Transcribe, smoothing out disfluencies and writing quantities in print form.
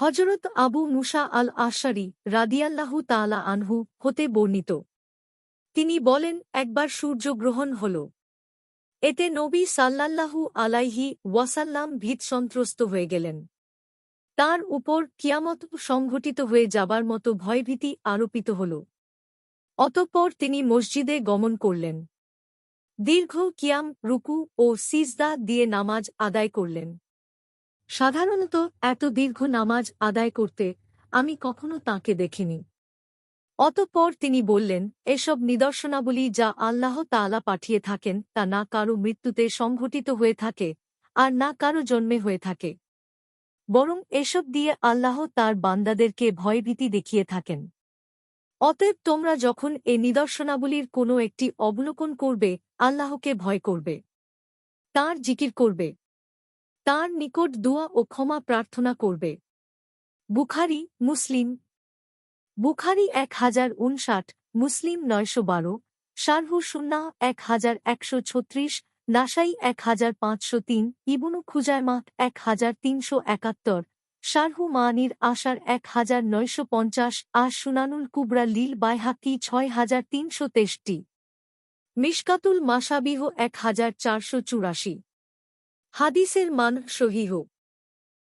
হযরত আবু মুসা আল আশআরী রাদিয়াল্লাহু তাআলা আনহু হতে বর্ণিত। তিনি বলেন, একবার সূর্যগ্রহণ হল। এতে নবী সাল্লাল্লাহু আলাইহি ওয়াসাল্লাম ভীতসন্ত্রস্ত হয়ে গেলেন। তার উপর কিয়ামত সংঘটিত হয়ে যাবার মতো ভয়ভীতি আরোপিত হল। অতঃপর তিনি মসজিদে গমন করলেন। দীর্ঘ কিয়াম, রুকু ও সিজদা দিয়ে নামাজ আদায় করলেন। সাধারণত এত দীর্ঘ নামাজ আদায় করতে আমি কখনো তাঁকে দেখিনি। অতঃপর তিনি বললেন, এসব নিদর্শনাবলী যা আল্লাহ তাআলা পাঠিয়ে থাকেন তা না কারো মৃত্যুতে সংঘটিত হয়ে থাকে আর না কারো জন্মে হয়ে থাকে, বরং এসব দিয়ে আল্লাহ তার বান্দাদেরকে ভয়ভীতি দেখিয়ে থাকেন। অতএব তোমরা যখন এ নিদর্শনাবলীর কোনো একটি অবলোকন করবে, আল্লাহকে ভয় করবে, তাঁর জিকির করবে, তাঁর নিকট দুআ ও ক্ষমা প্রার্থনা করবে। বুখারী, মুসলিম। বুখারী 1059, মুসলিম 912, শারহু সুন্নাহ 1136, নাসাই 1503, ইবনু খুজায়মাহ 1371, শারহু মাআনির আশার 1950, আর সুনানুল কুবরা লিল বাইহাকি 6363, মিশকাতুল মাসাবিহ 1484। হাদিসের মান সহিহ।